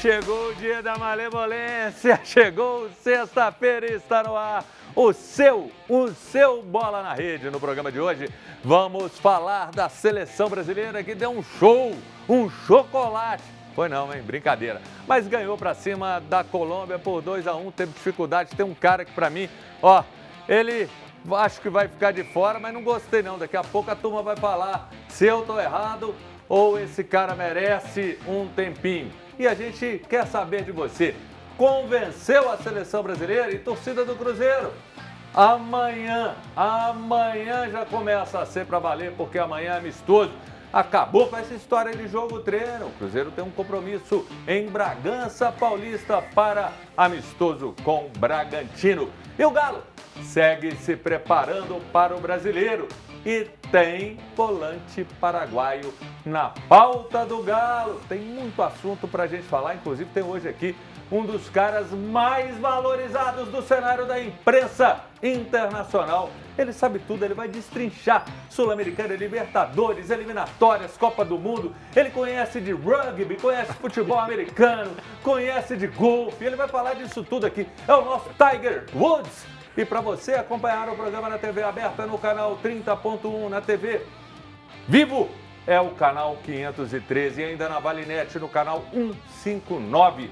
Chegou o dia da malemolência, chegou sexta-feira e está no ar o seu Bola na Rede. No programa de hoje vamos falar da seleção brasileira que deu um show, um chocolate. Foi não, hein? Brincadeira. Mas ganhou pra cima da Colômbia por 2-1, teve dificuldade. Tem um cara que pra mim, ó, ele acho que vai ficar de fora, mas não gostei não. Daqui a pouco a turma vai falar se eu tô errado ou esse cara merece um tempinho. E a gente quer saber de você. Convenceu a seleção brasileira e torcida do Cruzeiro? Amanhã já começa a ser para valer, porque amanhã é amistoso. Acabou com essa história de jogo treino. O Cruzeiro tem um compromisso em Bragança Paulista para amistoso com Bragantino. E o Galo segue se preparando para o Brasileiro. E tem volante paraguaio na pauta do Galo. Tem muito assunto para a gente falar, inclusive tem hoje aqui um dos caras mais valorizados do cenário da imprensa internacional. Ele sabe tudo, ele vai destrinchar Sul-Americana, Libertadores, eliminatórias, Copa do Mundo. Ele conhece de rugby, conhece futebol americano, conhece de golfe. Ele vai falar disso tudo aqui. É o nosso Tiger Woods. E para você acompanhar o programa na TV aberta no canal 30.1, na TV Vivo é o canal 513 e ainda na Valinet no canal 159.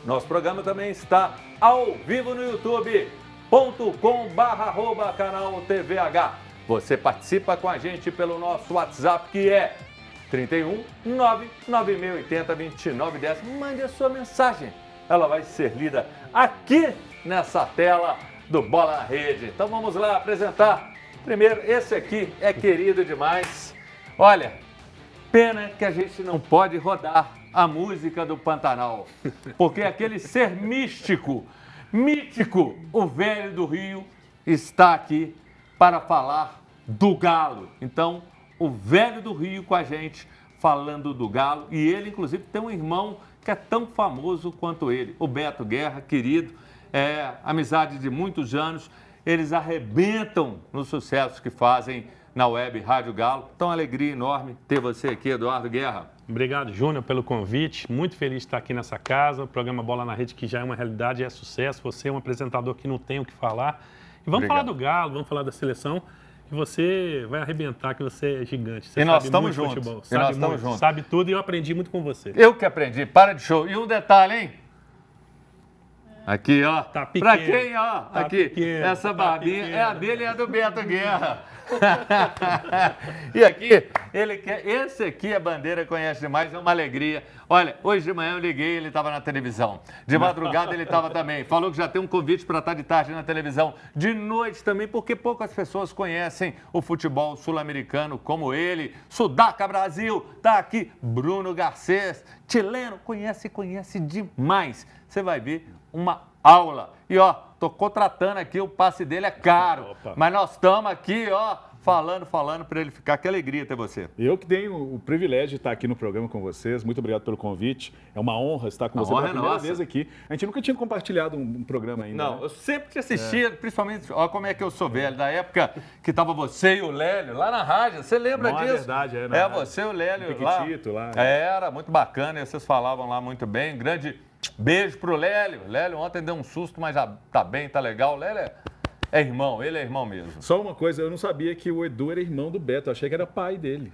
Nosso programa também está ao vivo no youtube.com/canal TVH. Você participa com a gente pelo nosso WhatsApp que é 31 99680 2910. Mande a sua mensagem. Ela vai ser lida aqui nessa tela do Bola na Rede. Então vamos lá apresentar. Primeiro, esse aqui é querido demais. Olha, pena que a gente não pode rodar a música do Pantanal, porque aquele ser mítico, o velho do Rio, está aqui para falar do Galo. Então, o velho do Rio com a gente falando do Galo, e ele inclusive tem um irmão que é tão famoso quanto ele, o Beto Guerra, querido. Amizade de muitos anos, eles arrebentam no sucesso que fazem na web Rádio Galo. Então, alegria enorme ter você aqui, Eduardo Guerra. Obrigado, Júnior, pelo convite. Muito feliz de estar aqui nessa casa. O programa Bola na Rede, que já é uma realidade, é sucesso. Você é um apresentador que não tem o que falar. E vamos falar do Galo, vamos falar da seleção. E você vai arrebentar, que você é gigante. Você e nós sabe estamos muito juntos. futebol. E nós estamos juntos. Sabe tudo e eu aprendi muito com você. Eu que aprendi. Para de show. E um detalhe, hein? Aqui, ó. Tá pequeno. Pra quem, ó? Tá aqui. pequeno, Essa tá barbinha pequeno. é a dele e a do Beto Guerra. E aqui, esse aqui a bandeira conhece demais, é uma alegria. Olha, hoje de manhã eu liguei, ele estava na televisão. De madrugada ele estava também. Falou que já tem um convite para estar de tarde na televisão. De noite também, porque poucas pessoas conhecem o futebol sul-americano como ele. Sudaca Brasil, tá aqui. Bruno Garcês, chileno, conhece demais. Você vai ver uma aula. E ó, tô contratando aqui, o passe dele é caro. Opa. Mas nós estamos aqui, ó, falando para ele ficar. Que alegria ter você. Eu que tenho o privilégio de estar aqui no programa com vocês. Muito obrigado pelo convite. É uma honra estar com você pela primeira vez aqui. A gente nunca tinha compartilhado um programa ainda. Não, né? eu sempre te assistia, principalmente, olha como é que eu sou velho, da época que tava você e o Lélio lá na rádio. Você lembra Não, disso? é verdade, é. Na rádio. Você e o Lélio Um Piquitito lá. Era muito bacana, e vocês falavam lá muito bem. Grande beijo pro Lélio. Lélio ontem deu um susto, mas já tá bem, tá legal. O Lélio é irmão, ele é irmão mesmo. Só uma coisa, eu não sabia que o Edu era irmão do Beto. Eu achei que era pai dele.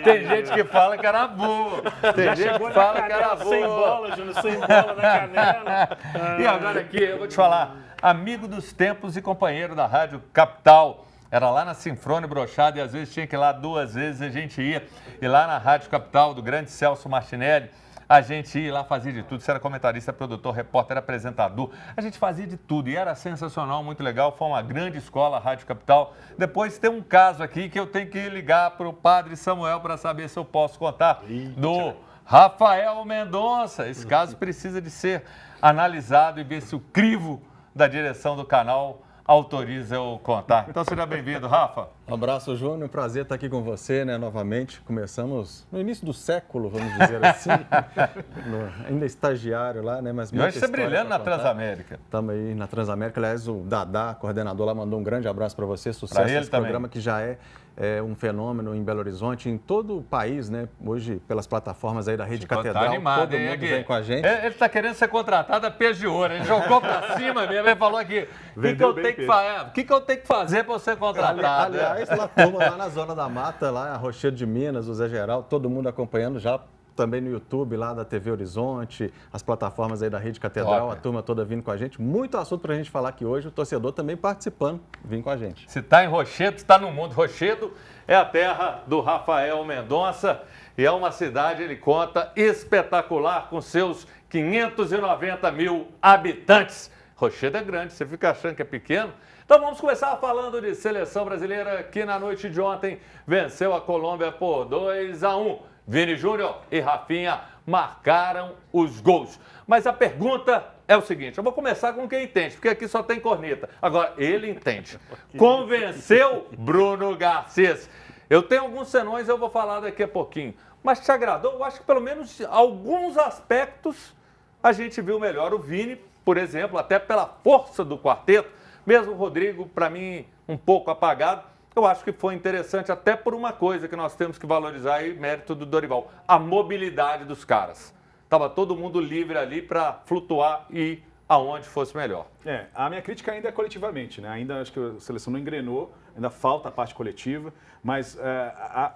Tem gente que fala que era boa. Tem gente que fala que era boa. Sem bola, Júnior, sem bola na canela. E agora aqui, eu vou te falar, amigo dos tempos e companheiro da Rádio Capital. Era lá na Sinfrone Brochada e às vezes tinha que ir lá 2 vezes, a gente ia. E lá na Rádio Capital, do grande Celso Martinelli, a gente ia lá, fazia de tudo. Você era comentarista, produtor, repórter, apresentador. A gente fazia de tudo e era sensacional, muito legal. Foi uma grande escola, a Rádio Capital. Depois tem um caso aqui que eu tenho que ligar para o Padre Samuel para saber se eu posso contar. Do Rafael Mendonça. Esse caso precisa de ser analisado e ver se o crivo da direção do canal autoriza eu contar. Então seja bem-vindo, Rafa. Um abraço, Júnior. Prazer estar aqui com você, né, novamente. Começamos no início do século, vamos dizer assim. Ainda estagiário lá, né? Mas e hoje você brilhando na Transamérica. Estamos aí na Transamérica. Aliás, o Dadá, coordenador lá, mandou um grande abraço para você. Sucesso nesse programa que já é um fenômeno em Belo Horizonte, em todo o país, né? Hoje, pelas plataformas aí da Rede Catedral, animado, todo mundo vem com a gente. Ele está querendo ser contratado a peixe de ouro. Ele jogou para cima mesmo, ele falou aqui, o que eu tenho que fazer para ser contratado? Aliás, lá turma lá na Zona da Mata, lá Rochedo de Minas, o Zé Geraldo, todo mundo acompanhando já também no YouTube lá da TV Horizonte, as plataformas aí da Rede Catedral, a turma toda vindo com a gente. Muito assunto para a gente falar aqui hoje, o torcedor também participando, vindo com a gente. Se está em Rochedo, está no mundo. Rochedo é a terra do Rafael Mendonça e é uma cidade, ele conta, espetacular com seus 590 mil habitantes. Rochedo é grande, você fica achando que é pequeno? Então vamos começar falando de seleção brasileira que na noite de ontem venceu a Colômbia por 2-1. Vini Júnior e Rafinha marcaram os gols. Mas a pergunta é o seguinte, eu vou começar com quem entende, porque aqui só tem corneta. Agora, ele entende. Convenceu Bruno Garcês. Eu tenho alguns senões, eu vou falar daqui a pouquinho. Mas te agradou? Eu acho que pelo menos alguns aspectos a gente viu melhor. O Vini, por exemplo, até pela força do quarteto, mesmo o Rodrigo, para mim, um pouco apagado, eu acho que foi interessante até por uma coisa que nós temos que valorizar aí, mérito do Dorival, a mobilidade dos caras. Estava todo mundo livre ali para flutuar e ir aonde fosse melhor. A minha crítica ainda é coletivamente, né? Ainda acho que a seleção não engrenou, ainda falta a parte coletiva, mas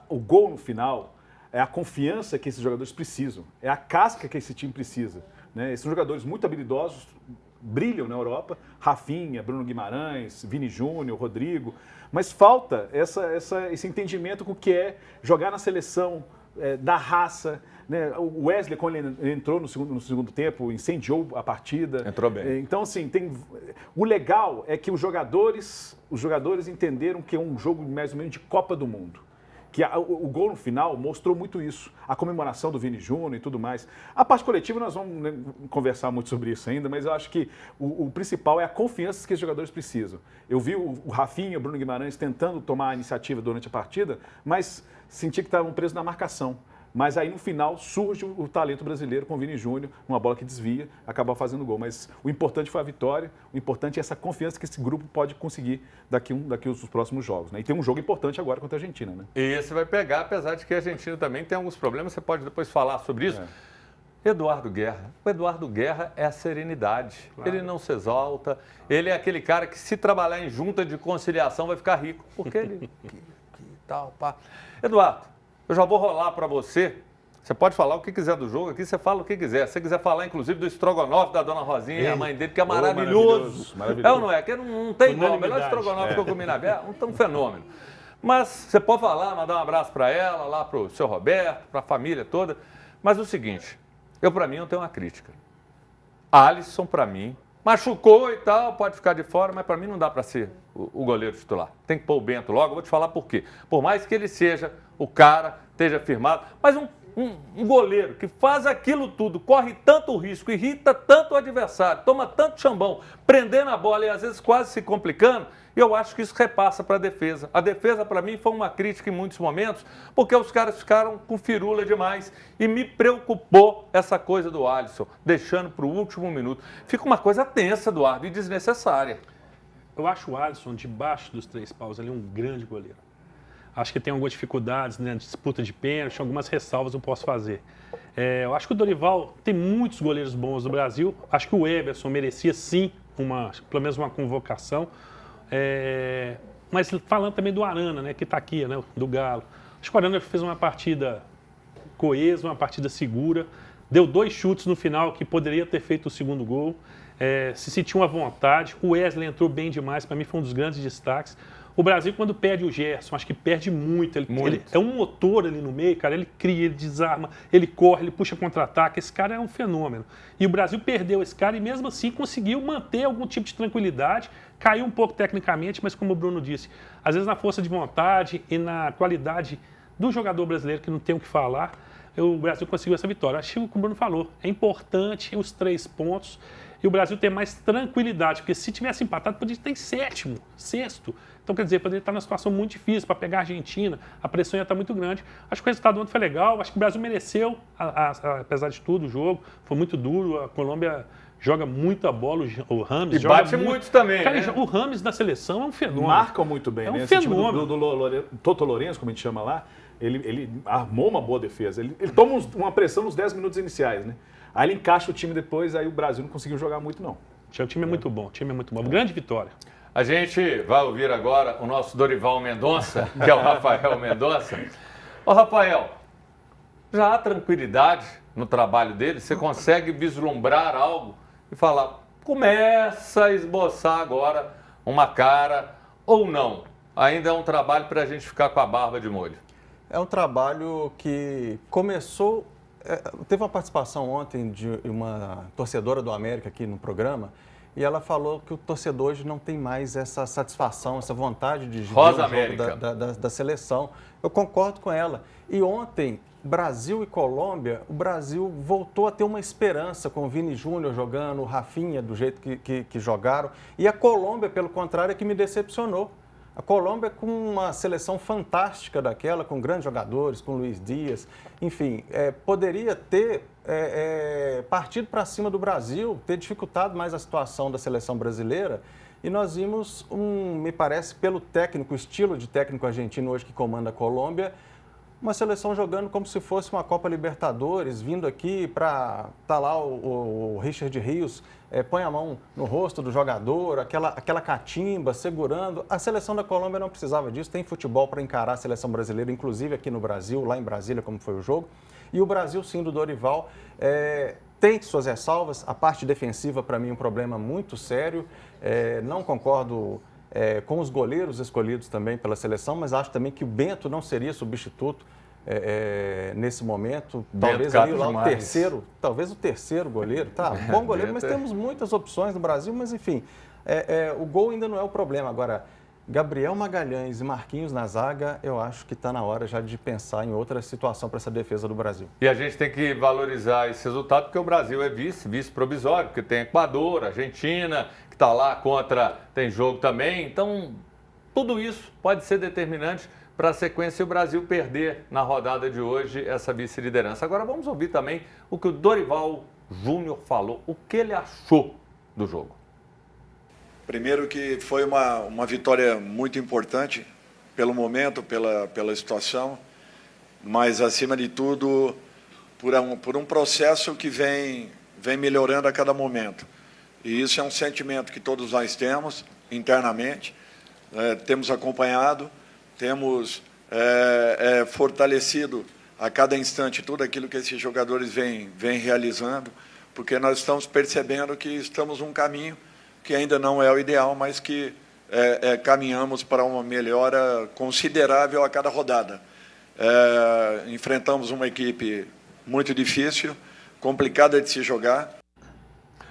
o gol no final é a confiança que esses jogadores precisam, é a casca que esse time precisa, né? Esses são jogadores muito habilidosos, brilham na Europa, Rafinha, Bruno Guimarães, Vini Júnior, Rodrigo, mas falta esse entendimento com o que é jogar na seleção, da raça, né? O Wesley, quando ele entrou no segundo tempo, incendiou a partida. Entrou bem. Então, assim, o legal é que os jogadores entenderam que é um jogo mais ou menos de Copa do Mundo. Que o gol no final mostrou muito isso. A comemoração do Vini Júnior e tudo mais. A parte coletiva nós vamos, né, conversar muito sobre isso ainda, mas eu acho que o principal é a confiança que os jogadores precisam. Eu vi o Rafinha, o Bruno Guimarães tentando tomar a iniciativa durante a partida, mas senti que estavam presos na marcação. Mas aí no final surge o talento brasileiro com o Vini Júnior, uma bola que desvia, acaba fazendo gol. Mas o importante foi a vitória, o importante é essa confiança que esse grupo pode conseguir daqui os próximos jogos, né? E tem um jogo importante agora contra a Argentina, né? E esse vai pegar, apesar de que a Argentina também tem alguns problemas, você pode depois falar sobre isso. Eduardo Guerra. O Eduardo Guerra é a serenidade. Claro. Ele não se exalta, ele é aquele cara que se trabalhar em junta de conciliação vai ficar rico, porque ele... tal, pá. Eduardo, eu já vou rolar para você. Você pode falar o que quiser do jogo aqui, você fala o que quiser. Se você quiser falar, inclusive, do estrogonofe da Dona Rosinha, a mãe dele, que é maravilhoso. Maravilhoso. É ou não é? Que não tem igual. O melhor estrogonofe que eu comi na vida, um fenômeno. Mas você pode falar, mandar um abraço para ela, lá para o seu Roberto, para a família toda. Mas o seguinte, para mim, eu tenho uma crítica. Alisson, para mim, machucou e tal, pode ficar de fora, mas para mim não dá para ser o goleiro titular. Tem que pôr o Bento logo, eu vou te falar por quê. Por mais que ele seja o cara, esteja firmado, mas um goleiro que faz aquilo tudo, corre tanto risco, irrita tanto o adversário, toma tanto chambão, prendendo a bola e às vezes quase se complicando, eu acho que isso repassa para a defesa. A defesa, para mim, foi uma crítica em muitos momentos, porque os caras ficaram com firula demais e me preocupou essa coisa do Alisson, deixando para o último minuto. Fica uma coisa tensa, Eduardo, e desnecessária. Eu acho o Alisson, debaixo dos 3 paus, ali um grande goleiro. Acho que tem algumas dificuldades, né, disputa de pênalti, algumas ressalvas eu posso fazer. Eu acho que o Dorival tem muitos goleiros bons no Brasil. Acho que o Everson merecia sim, pelo menos uma convocação. Mas falando também do Arana, né, que está aqui, né, do Galo. Acho que o Arana fez uma partida coesa, uma partida segura. Deu 2 chutes no final que poderia ter feito o segundo gol. Se sentiu uma vontade. O Wesley entrou bem demais, para mim foi um dos grandes destaques. O Brasil, quando perde o Gerson, acho que perde muito. Ele é um motor ali no meio, cara. Ele cria, ele desarma, ele corre, ele puxa contra-ataque. Esse cara é um fenômeno. E o Brasil perdeu esse cara e mesmo assim conseguiu manter algum tipo de tranquilidade. Caiu um pouco tecnicamente, mas como o Bruno disse, às vezes na força de vontade e na qualidade do jogador brasileiro, que não tem o que falar, o Brasil conseguiu essa vitória. Acho que o Bruno falou, é importante os 3 pontos. e o Brasil ter mais tranquilidade, porque se tivesse empatado, poderia estar em sétimo, sexto. Então, quer dizer, poderia estar numa situação muito difícil para pegar a Argentina, a pressão ia estar muito grande. Acho que o resultado ontem foi legal, acho que o Brasil mereceu, apesar de tudo, o jogo. Foi muito duro, a Colômbia joga muita bola, o Rames E joga bate muito também, Cara, né? O Rames na seleção é um fenômeno. Marcam muito bem, É um né? Esse time fenômeno. do Toto Lourenço, como a gente chama lá, ele armou uma boa defesa. Ele toma uma pressão nos 10 minutos iniciais, né? Aí ele encaixa o time depois, aí o Brasil não conseguiu jogar muito, não. O time é muito bom, o time é muito bom. Grande vitória. A gente vai ouvir agora o nosso Dorival Mendonça, que é o Rafael Mendonça. Ô, Rafael, já há tranquilidade no trabalho dele? Você consegue vislumbrar algo e falar, começa a esboçar agora uma cara ou não? Ainda é um trabalho para a gente ficar com a barba de molho. É um trabalho que começou... Teve uma participação ontem de uma torcedora do América aqui no programa, e ela falou que o torcedor hoje não tem mais essa satisfação, essa vontade de ver o jogo da seleção. Eu concordo com ela. E ontem, Brasil e Colômbia, o Brasil voltou a ter uma esperança com o Vini Júnior jogando, o Rafinha do jeito que jogaram. E a Colômbia, pelo contrário, é que me decepcionou. A Colômbia com uma seleção fantástica daquela, com grandes jogadores, com Luiz Dias, enfim, poderia ter partido para cima do Brasil, ter dificultado mais a situação da seleção brasileira. E nós vimos, me parece, pelo técnico, o estilo de técnico argentino hoje que comanda a Colômbia, uma seleção jogando como se fosse uma Copa Libertadores, vindo aqui para... Tá lá o Richard Rios, põe a mão no rosto do jogador, aquela catimba, segurando. A seleção da Colômbia não precisava disso, tem futebol para encarar a seleção brasileira, inclusive aqui no Brasil, lá em Brasília, como foi o jogo. E o Brasil, sim, do Dorival, tem suas ressalvas. A parte defensiva, para mim, é um problema muito sério. Não concordo... com os goleiros escolhidos também pela seleção, mas acho também que o Bento não seria substituto nesse momento. Talvez ali lá o terceiro goleiro. Tá, bom goleiro, mas temos muitas opções no Brasil, mas enfim, o gol ainda não é o problema. Agora, Gabriel Magalhães e Marquinhos na zaga, eu acho que está na hora já de pensar em outra situação para essa defesa do Brasil. E a gente tem que valorizar esse resultado, porque o Brasil é vice provisório, porque tem Equador, Argentina, que está lá tem jogo também. Então, tudo isso pode ser determinante para a sequência e o Brasil perder na rodada de hoje essa vice-liderança. Agora vamos ouvir também o que o Dorival Júnior falou, o que ele achou do jogo. Primeiro que foi uma vitória muito importante pelo momento, pela situação, mas acima de tudo por um processo que vem melhorando a cada momento. E isso é um sentimento que todos nós temos internamente, temos acompanhado, temos fortalecido a cada instante tudo aquilo que esses jogadores vêm realizando, porque nós estamos percebendo que estamos num caminho que ainda não é o ideal, mas que caminhamos para uma melhora considerável a cada rodada. Enfrentamos uma equipe muito difícil, complicada de se jogar.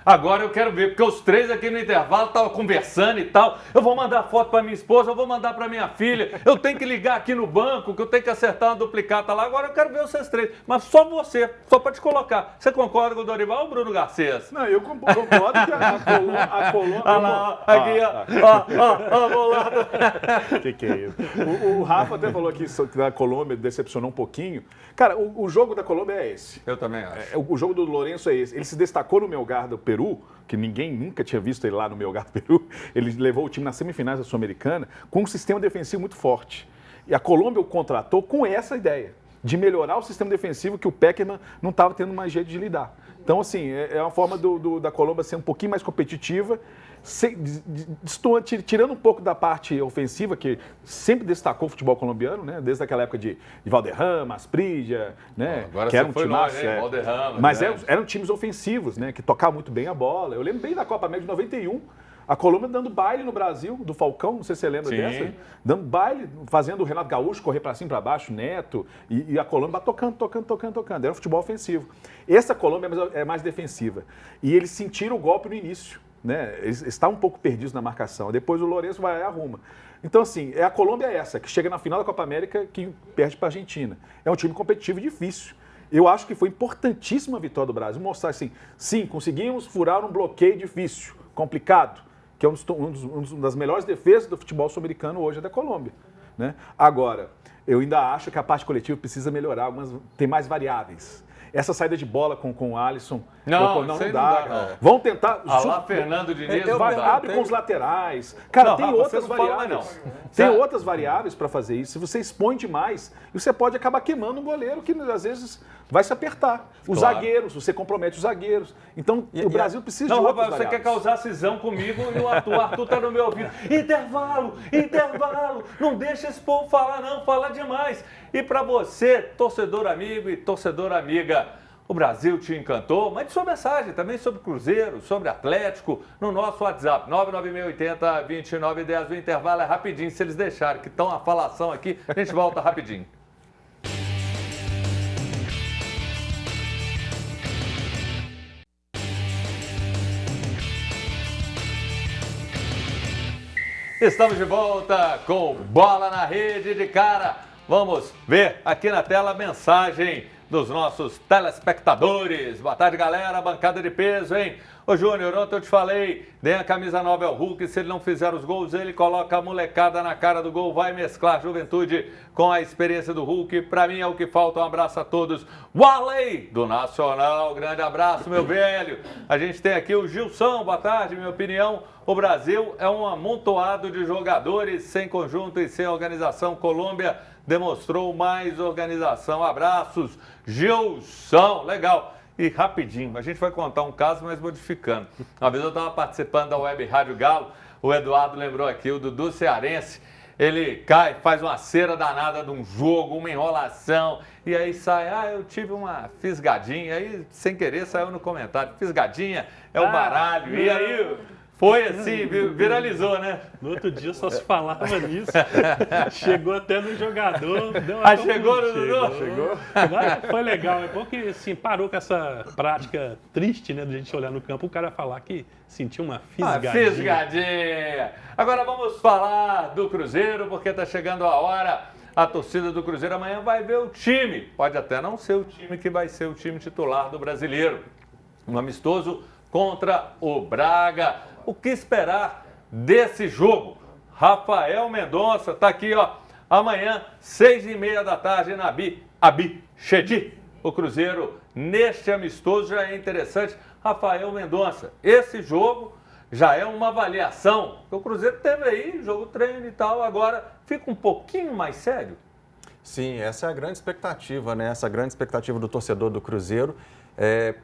Agora eu quero ver, porque os três aqui no intervalo estavam conversando e tal. Eu vou mandar foto para minha esposa, eu vou mandar para minha filha. Eu tenho que ligar aqui no banco, que eu tenho que acertar uma duplicata lá. Agora eu quero ver vocês três. Mas só você, só para te colocar. Você concorda com o Dorival ou o Bruno Garcês? Não, eu concordo que a Colômbia... Olha lá, aqui, ó, bolado. Que é isso? O Rafa até falou aqui que a Colômbia decepcionou um pouquinho. Cara, o jogo da Colômbia é esse. Eu também acho. O jogo do Lourenço é esse. Ele se destacou no Melgar do Peru, que ninguém nunca tinha visto ele lá no Melgar do Peru. Ele levou o time nas semifinais da Sul-Americana com um sistema defensivo muito forte. E a Colômbia o contratou com essa ideia, de melhorar o sistema defensivo que o Pekerman não estava tendo mais jeito de lidar. Então, assim, é uma forma da Colômbia ser um pouquinho mais competitiva, tirando um pouco da parte ofensiva, que sempre destacou o futebol colombiano, né? Desde aquela época de Valderrama, Asprilla, né? Agora que era um foi timaço, longe, Valderrama, mas eram times ofensivos, né? Que tocavam muito bem a bola. Eu lembro bem da Copa América de 91, a Colômbia dando baile no Brasil, do Falcão, não sei se você lembra dessa. Dando baile, fazendo o Renato Gaúcho correr para cima e para baixo, Neto, e a Colômbia tocando. Era um futebol ofensivo. Essa Colômbia é mais defensiva. E eles sentiram o golpe no início, né? Eles estavam um pouco perdidos na marcação. Depois o Lourenço vai e arruma. Então, assim, a Colômbia é essa, que chega na final da Copa América que perde para a Argentina. É um time competitivo e difícil. Eu acho que foi importantíssima a vitória do Brasil, mostrar assim, sim, conseguimos furar um bloqueio difícil, complicado, que é uma das melhores defesas do futebol sul-americano hoje é da Colômbia. Né? Agora, eu ainda acho que a parte coletiva precisa melhorar, tem mais variáveis. Essa saída de bola com o Alisson, não dá. Não. Vão tentar... Lá, Fernando Diniz, abre com os laterais. Cara, não, tem Rafa, outras você não fala, variáveis. não. Tem outras variáveis para fazer isso. Se você expõe demais, você pode acabar queimando um goleiro que, às vezes, vai se apertar. Os zagueiros, você compromete os zagueiros. Então, o Brasil precisa de outras variáveis. Você quer causar cisão comigo e o Arthur está no meu ouvido. Intervalo! Não deixa esse povo falar, não. Fala demais. E para você, torcedor amigo e torcedora amiga, o Brasil te encantou? Mande sua mensagem também sobre Cruzeiro, sobre Atlético, no nosso WhatsApp, 99680-2910. O intervalo é rapidinho, se eles deixarem, que estão a falação aqui, a gente volta rapidinho. Estamos de volta com Bola na Rede de Cara. Vamos ver aqui na tela a mensagem dos nossos telespectadores. Boa tarde, galera. Bancada de peso, hein? Ô, Júnior, ontem eu te falei, dê a camisa 9 ao Hulk. Se ele não fizer os gols, ele coloca a molecada na cara do gol. Vai mesclar a juventude com a experiência do Hulk. Pra mim é o que falta. Um abraço a todos. Wally, do Nacional. Grande abraço, meu velho. A gente tem aqui o Gilson. Boa tarde, minha opinião. O Brasil é um amontoado de jogadores sem conjunto e sem organização. Colômbia demonstrou mais organização. Abraços, Gilson. Legal. E rapidinho, a gente vai contar um caso, mas modificando. Uma vez eu estava participando da Web Rádio Galo, o Eduardo lembrou aqui, o Dudu Cearense, ele cai, faz uma cera danada de um jogo, uma enrolação, e aí sai, eu tive uma fisgadinha, aí sem querer saiu no comentário, fisgadinha é o baralho, e aí... Foi assim, viralizou, né? No outro dia só se falava nisso. Chegou até no jogador. Chegou no Dudu? Chegou. Foi legal. É bom que assim, parou com essa prática triste, né? De a gente olhar no campo, o cara falar que sentiu uma fisgadinha. Fisgadinha. Agora vamos falar do Cruzeiro, porque tá chegando a hora. A torcida do Cruzeiro amanhã vai ver o time. Pode até não ser o time que vai ser o time titular do Brasileiro. Um amistoso contra o Braga. O que esperar desse jogo? Rafael Mendonça está aqui, ó. Amanhã, 6h30 da tarde, na Abixedi. O Cruzeiro, neste amistoso, já é interessante. Rafael Mendonça, esse jogo já é uma avaliação. O Cruzeiro teve aí, jogo treino e tal, agora fica um pouquinho mais sério. Sim, essa é a grande expectativa, né? Essa grande expectativa do torcedor do Cruzeiro.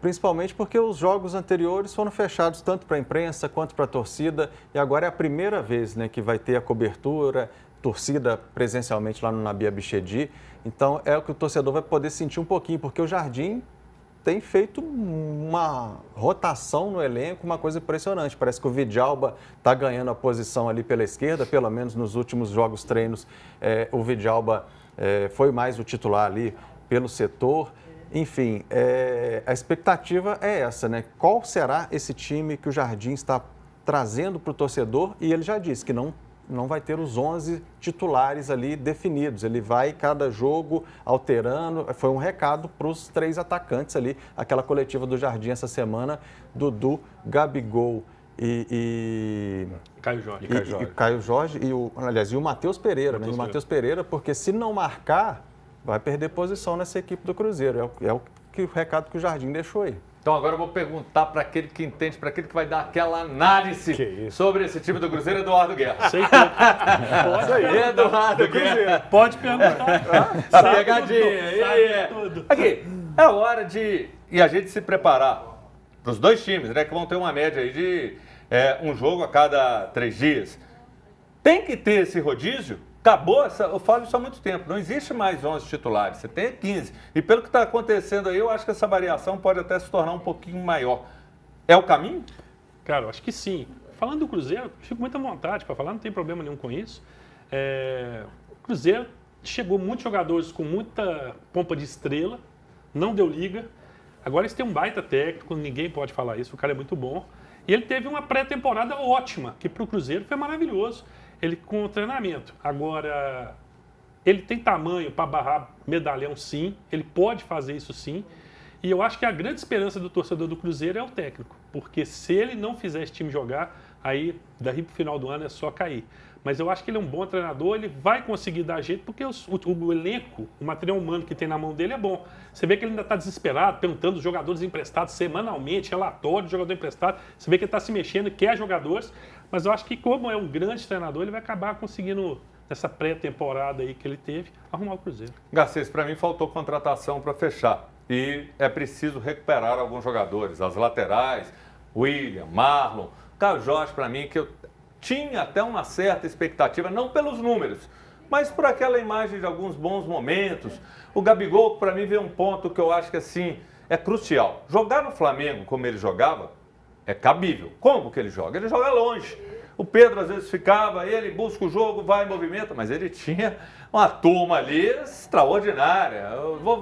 Principalmente porque os jogos anteriores foram fechados tanto para a imprensa quanto para a torcida e agora é a primeira vez, né, que vai ter a cobertura, torcida presencialmente lá no Nabi Abichedi. Então é o que o torcedor vai poder sentir um pouquinho, porque o Jardim tem feito uma rotação no elenco, uma coisa impressionante. Parece que o Vidalba está ganhando a posição ali pela esquerda, pelo menos nos últimos jogos treinos o Vidalba foi mais o titular ali pelo setor. Enfim, a expectativa é essa, né? Qual será esse time que o Jardim está trazendo para o torcedor? E ele já disse que não vai ter os 11 titulares ali definidos. Ele vai, cada jogo, alterando. Foi um recado para os 3 atacantes ali, aquela coletiva do Jardim essa semana, Dudu, Gabigol e Caio Jorge. Caio Jorge e o Matheus Pereira, né? E o Matheus Pereira, porque se não marcar... vai perder posição nessa equipe do Cruzeiro. É o recado que o Jardim deixou aí. Então agora eu vou perguntar para aquele que entende, para aquele que vai dar aquela análise sobre esse time do Cruzeiro, Eduardo Guerra. Sei tudo. Pode aí. Eduardo Guerra. Pode perguntar. A pegadinha. Aqui, é hora de a gente se preparar para os dois times, né? Que vão ter uma média aí de um jogo a cada 3 dias. Tem que ter esse rodízio? Acabou, eu falo isso há muito tempo, não existe mais 11 titulares, você tem 15. E pelo que está acontecendo aí, eu acho que essa variação pode até se tornar um pouquinho maior. É o caminho? Cara, eu acho que sim. Falando do Cruzeiro, fico muito à vontade para falar, não tem problema nenhum com isso. O Cruzeiro chegou muitos jogadores com muita pompa de estrela, não deu liga. Agora eles têm um baita técnico, ninguém pode falar isso, o cara é muito bom. E ele teve uma pré-temporada ótima, que para o Cruzeiro foi maravilhoso. Ele com o treinamento. Agora, Ele tem tamanho para barrar medalhão, sim. Ele pode fazer isso, sim. E eu acho que a grande esperança do torcedor do Cruzeiro é o técnico. Porque se ele não fizer esse time jogar, aí daí para o final do ano é só cair. Mas eu acho que ele é um bom treinador, ele vai conseguir dar jeito, porque o elenco, o material humano que tem na mão dele é bom. Você vê que ele ainda está desesperado, perguntando os jogadores emprestados semanalmente, relatório de jogador emprestado. Você vê que ele está se mexendo, quer jogadores. Mas eu acho que, como é um grande treinador, ele vai acabar conseguindo, nessa pré-temporada aí que ele teve, arrumar o Cruzeiro. Garcês, para mim faltou contratação para fechar. E é preciso recuperar alguns jogadores, as laterais, William, Marlon, Caio Jorge, para mim, que eu tinha até uma certa expectativa, não pelos números, mas por aquela imagem de alguns bons momentos. O Gabigol, para mim, veio um ponto que eu acho que assim é crucial. Jogar no Flamengo como ele jogava é cabível. Como que ele joga? Ele joga longe. O Pedro às vezes ficava, ele busca o jogo, vai em movimento, mas ele tinha uma turma ali extraordinária.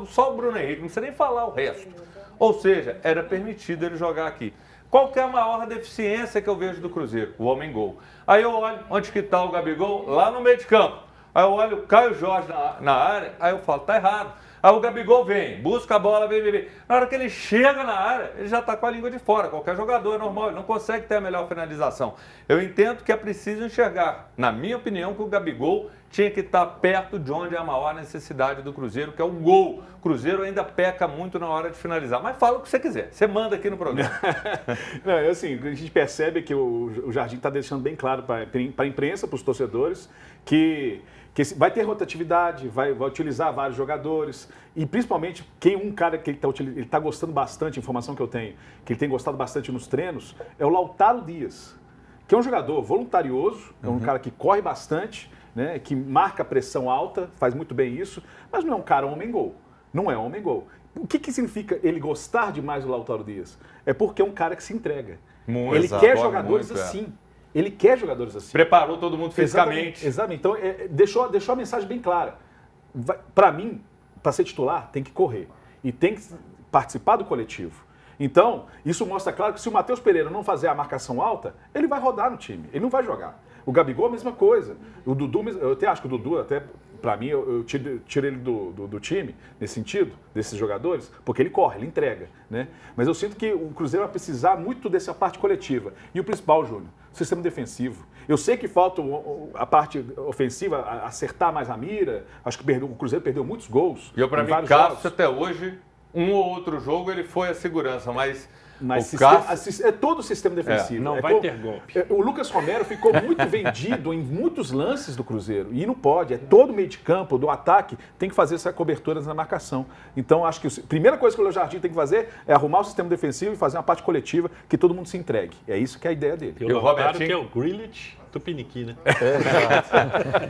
Só o Bruno Henrique, não precisa nem falar o resto. Ou seja, era permitido ele jogar aqui. Qual que é a maior deficiência que eu vejo do Cruzeiro? O homem-gol. Aí eu olho, onde que está o Gabigol? Lá no meio de campo. Aí eu olho o Caio Jorge na área, aí eu falo, tá errado. Aí o Gabigol vem, busca a bola, vem. Na hora que ele chega na área, ele já está com a língua de fora. Qualquer jogador é normal, ele não consegue ter a melhor finalização. Eu entendo que é preciso enxergar, na minha opinião, que o Gabigol tinha que estar perto de onde é a maior necessidade do Cruzeiro, que é o gol. O Cruzeiro ainda peca muito na hora de finalizar. Mas fala o que você quiser, você manda aqui no programa. Não, assim, a gente percebe que o Jardim está deixando bem claro para a imprensa, para os torcedores, que vai ter rotatividade, vai utilizar vários jogadores e principalmente um cara que ele está gostando bastante, a informação que eu tenho, que ele tem gostado bastante nos treinos, é o Lautaro Dias, que é um jogador voluntarioso, é um cara que corre bastante, né, que marca pressão alta, faz muito bem isso, mas não é um cara homem-gol. Não é homem-gol. O que significa ele gostar demais do Lautaro Dias? É porque é um cara que se entrega. Muito, ele quer jogadores muito, assim. Ele quer jogadores assim. Preparou todo mundo fisicamente. Exatamente. Então, deixou a mensagem bem clara. Para mim, para ser titular, tem que correr. E tem que participar do coletivo. Então, isso mostra claro que se o Matheus Pereira não fazer a marcação alta, ele vai rodar no time. Ele não vai jogar. O Gabigol, a mesma coisa. O Dudu, eu até acho que o Dudu, para mim, eu tiro ele do time, nesse sentido, desses jogadores, porque ele corre, ele entrega. Né? Mas eu sinto que o Cruzeiro vai precisar muito dessa parte coletiva. E o principal, Júnior, o sistema defensivo. Eu sei que falta a parte ofensiva, acertar mais a mira. Acho que o Cruzeiro perdeu muitos gols. E eu, para mim, Cássio, até hoje, um ou outro jogo, ele foi a segurança, mas é todo o sistema defensivo. Não vai ter golpe. O Lucas Romero ficou muito vendido em muitos lances do Cruzeiro. E não pode. É todo o meio de campo, do ataque, tem que fazer essa cobertura na marcação. Então, acho que a primeira coisa que o Léo Jardim tem que fazer é arrumar o sistema defensivo e fazer uma parte coletiva que todo mundo se entregue. É isso que é a ideia dele. E o Robertinho, que é o Grealish Tupiniquim, né?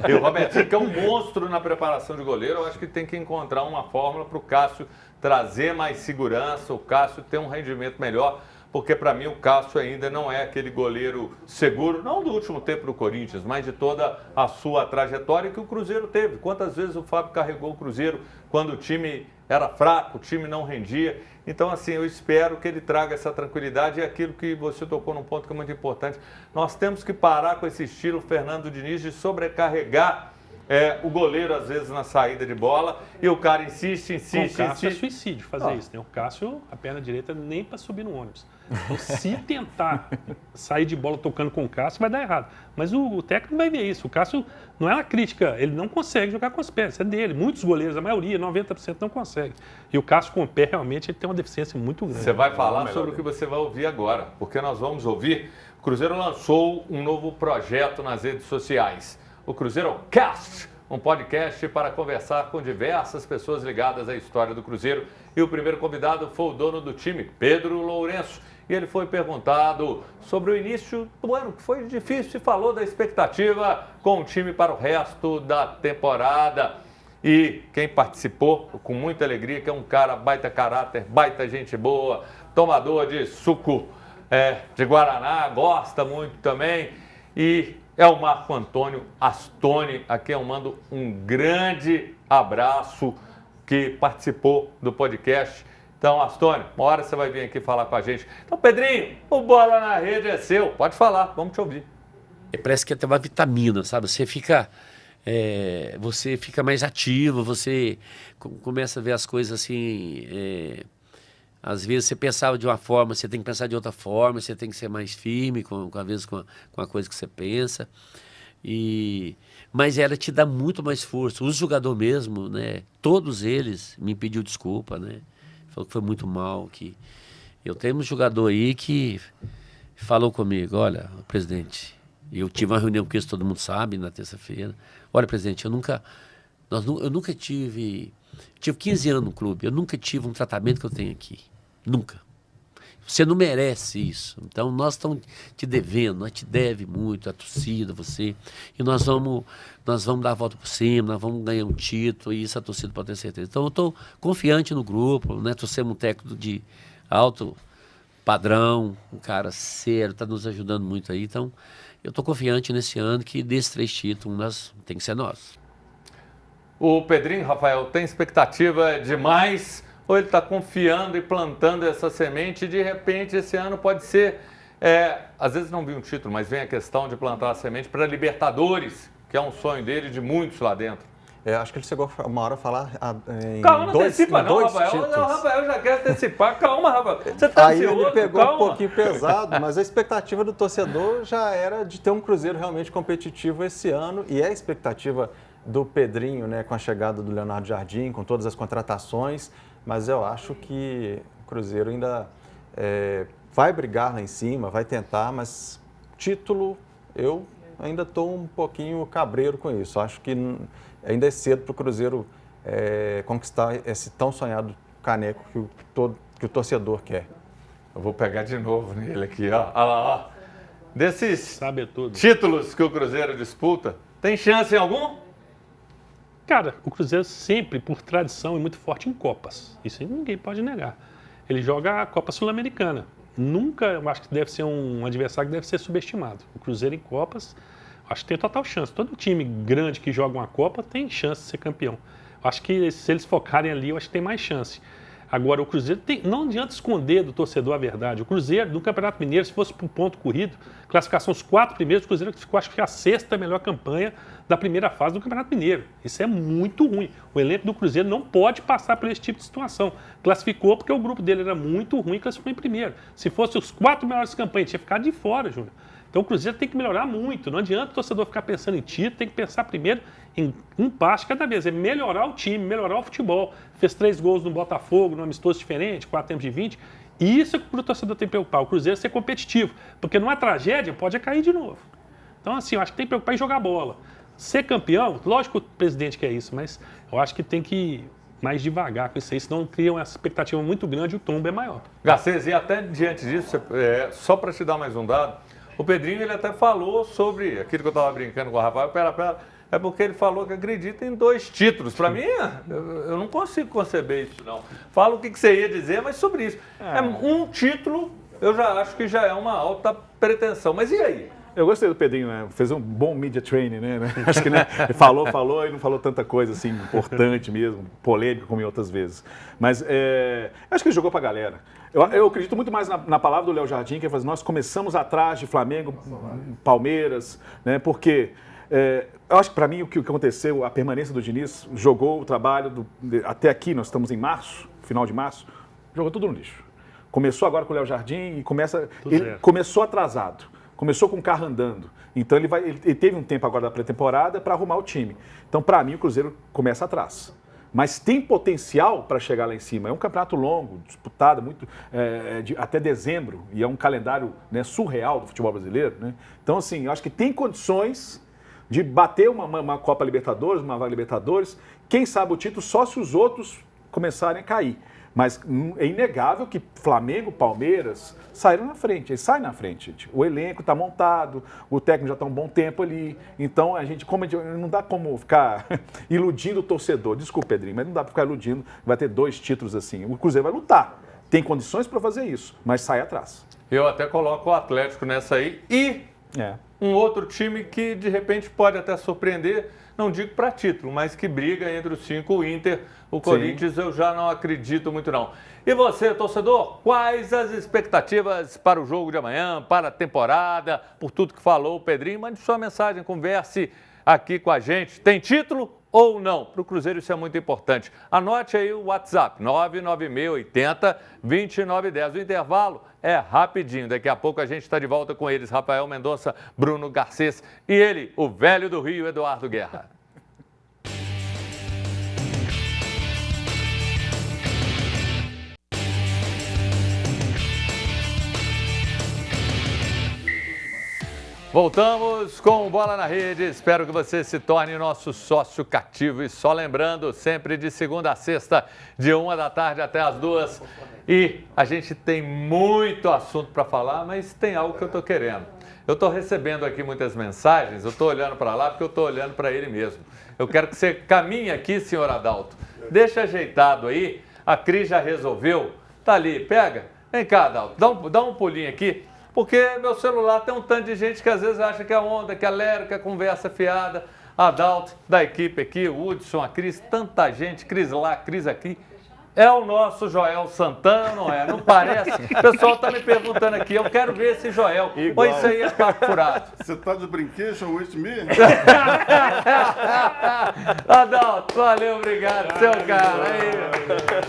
E o Robertinho, que é um monstro na preparação de goleiro, eu acho que tem que encontrar uma fórmula para o Cássio trazer mais segurança, o Cássio ter um rendimento melhor, porque para mim o Cássio ainda não é aquele goleiro seguro, não do último tempo do Corinthians, mas de toda a sua trajetória que o Cruzeiro teve. Quantas vezes o Fábio carregou o Cruzeiro quando o time era fraco, o time não rendia. Então, assim, eu espero que ele traga essa tranquilidade e aquilo que você tocou num ponto que é muito importante. Nós temos que parar com esse estilo Fernando Diniz de sobrecarregar o goleiro, às vezes, na saída de bola, e o cara insiste. O Cássio é suicídio fazer isso, né? O Cássio, a perna direita, nem para subir no ônibus. Então, se tentar sair de bola tocando com o Cássio, vai dar errado. Mas o técnico vai ver isso. O Cássio, não é uma crítica, ele não consegue jogar com as pernas, é dele. Muitos goleiros, a maioria, 90%, não consegue. E o Cássio com o pé, realmente, ele tem uma deficiência muito grande. Você vai falar sobre o que você vai ouvir agora, porque nós vamos ouvir. O Cruzeiro lançou um novo projeto nas redes sociais. O Cruzeiro Cast, um podcast para conversar com diversas pessoas ligadas à história do Cruzeiro. E o primeiro convidado foi o dono do time, Pedro Lourenço. E ele foi perguntado sobre o início do ano, que foi difícil, e falou da expectativa com o time para o resto da temporada. E quem participou com muita alegria, que é um cara baita caráter, baita gente boa, tomador de suco de Guaraná, gosta muito também. E é o Marco Antônio Astoni, a quem eu mando um grande abraço, que participou do podcast. Então, Astoni, uma hora você vai vir aqui falar com a gente. Então, Pedrinho, o Bola na Rede é seu. Pode falar, vamos te ouvir. Parece que é até uma vitamina, sabe? Você fica você fica mais ativo, você começa a ver as coisas assim. Às vezes você pensava de uma forma, você tem que pensar de outra forma, você tem que ser mais firme às vezes com a coisa que você pensa. Mas ela te dá muito mais força. Os jogadores mesmo, né? Todos eles me pediu desculpa, né? Falou que foi muito mal. Que eu tenho um jogador aí que falou comigo: olha, presidente, eu tive uma reunião com isso, todo mundo sabe, na terça-feira. Olha, presidente, eu nunca tive 15 anos no clube, eu nunca tive um tratamento que eu tenho aqui. Nunca. Você não merece isso. Então, nós estamos te devendo, nós te deve muito, a torcida, você. E nós vamos dar a volta por cima, nós vamos ganhar um título, e isso a torcida pode ter certeza. Então, eu estou confiante no grupo, né? Estou sendo um técnico de alto padrão, um cara sério, está nos ajudando muito aí. Então, eu estou confiante nesse ano que desses 3 títulos, tem que ser nosso. O Pedrinho, Rafael, tem expectativa de mais? Ou ele está confiando e plantando essa semente e de repente esse ano pode ser, às vezes não vem um título, mas vem a questão de plantar a semente para Libertadores, que é um sonho dele e de muitos lá dentro. Acho que ele chegou uma hora a falar em calma, não dois Rafael. títulos. O Rafael já quer antecipar. Calma, Rafael. Você está ansioso, Aí ele pegou calma. um pouquinho pesado, mas a expectativa do torcedor já era de ter um Cruzeiro realmente competitivo esse ano, e a expectativa do Pedrinho, né, com a chegada do Leonardo Jardim, com todas as contratações, mas eu acho que o Cruzeiro ainda vai brigar lá em cima, vai tentar, mas título, eu ainda estou um pouquinho cabreiro com isso. Acho que ainda é cedo para o Cruzeiro conquistar esse tão sonhado caneco que o torcedor quer. Eu vou pegar de novo nele aqui, ó. Olha lá, ó. Desses Sabe tudo. títulos que o Cruzeiro disputa, tem chance em algum? Cara, o Cruzeiro sempre, por tradição, é muito forte em Copas. Isso aí ninguém pode negar. Ele joga a Copa Sul-Americana. Nunca, eu acho que deve ser um adversário que deve ser subestimado. O Cruzeiro em Copas, acho que tem total chance. Todo time grande que joga uma Copa tem chance de ser campeão. Acho que se eles focarem ali, eu acho que tem mais chance. Agora, o Cruzeiro não adianta esconder do torcedor a verdade. O Cruzeiro, do Campeonato Mineiro, se fosse por ponto corrido, classificação os 4 primeiros, o Cruzeiro ficou, acho que a 6ª melhor campanha da primeira fase do Campeonato Mineiro. Isso é muito ruim. O elenco do Cruzeiro não pode passar por esse tipo de situação. Classificou porque o grupo dele era muito ruim e classificou em primeiro. Se fosse os 4 melhores campanhas, tinha ficado de fora, Júnior. Então o Cruzeiro tem que melhorar muito. Não adianta o torcedor ficar pensando em título, tem que pensar primeiro em um passo cada vez. É melhorar o time, melhorar o futebol. Fez 3 gols no Botafogo, num amistoso diferente, 4 tempos de 20. E isso é que o torcedor tem que preocupar. O Cruzeiro ser competitivo. Porque numa tragédia pode cair de novo. Então, assim, eu acho que tem que preocupar em jogar bola. Ser campeão, lógico que o presidente quer isso, mas eu acho que tem que ir mais devagar com isso aí, senão cria uma expectativa muito grande e o tombo é maior. Garcês, e até diante disso, só para te dar mais um dado, o Pedrinho ele até falou sobre aquilo que eu estava brincando com o Rafael, é porque ele falou que acredita em 2 títulos. Para mim, eu não consigo conceber isso, não. Fala o que você ia dizer, mas sobre isso. Um título, eu já acho que já é uma alta pretensão. Mas e aí? Eu gostei do Pedrinho, né? Fez um bom media training, né? Acho que, né? Ele falou e não falou tanta coisa assim importante mesmo, polêmica como em outras vezes. Mas acho que ele jogou pra galera. Eu acredito muito mais na palavra do Léo Jardim, que é fazer, nós começamos atrás de Flamengo, Palmeiras, né? Porque eu acho que para mim o que aconteceu, a permanência do Diniz, jogou o trabalho até aqui, nós estamos em março, final de março, jogou tudo no lixo. Começou agora com o Léo Jardim e ele começou atrasado. Começou com o carro andando. Então ele teve um tempo agora da pré-temporada para arrumar o time. Então, para mim, o Cruzeiro começa atrás. Mas tem potencial para chegar lá em cima. É um campeonato longo, disputado até dezembro. E é um calendário, né, surreal do futebol brasileiro. Né? Então, assim, eu acho que tem condições de bater uma Copa Libertadores, uma Vaga Libertadores. Quem sabe o título só se os outros começarem a cair. Mas é inegável que Flamengo, Palmeiras saíram na frente, eles saem na frente, gente. O elenco está montado, o técnico já está um bom tempo ali. Então, não dá como ficar iludindo o torcedor. Desculpa, Pedrinho, mas não dá para ficar iludindo. Vai ter 2 títulos assim. O Cruzeiro vai lutar. Tem condições para fazer isso, mas sai atrás. Eu até coloco o Atlético nessa aí e um outro time que, de repente, pode até surpreender, não digo para título, mas que briga entre os 5, o Inter, o Corinthians, eu já não acredito muito não. E você, torcedor, quais as expectativas para o jogo de amanhã, para a temporada, por tudo que falou o Pedrinho? Mande sua mensagem, converse aqui com a gente. Tem título ou não? Para o Cruzeiro isso é muito importante. Anote aí o WhatsApp, 99680-2910. O intervalo é rapidinho. Daqui a pouco a gente está de volta com eles, Rafael Mendonça, Bruno Garcês e ele, o velho do Rio, Eduardo Guerra. Voltamos com Bola na Rede, espero que você se torne nosso sócio cativo e só lembrando, sempre de segunda a sexta, de 1 da tarde até as 2. E a gente tem muito assunto para falar, mas tem algo que eu estou querendo. Eu estou recebendo aqui muitas mensagens, eu estou olhando para lá porque eu estou olhando para ele mesmo. Eu quero que você caminhe aqui, senhor Adalto, deixa ajeitado aí, a Cris já resolveu, tá ali, pega, vem cá Adalto, dá um pulinho aqui. Porque meu celular tem um tanto de gente que às vezes acha que é onda, que é lero, que é conversa fiada. Adalto, da equipe aqui, o Hudson, a Cris, tanta gente, Cris lá, Cris aqui. É o nosso Joel Santana, não é? Não parece? O pessoal está me perguntando aqui, eu quero ver esse Joel. Ou isso aí é papo furado? Você tá de brinquedo with me? Adalto, valeu, obrigado, seu cara. Aí,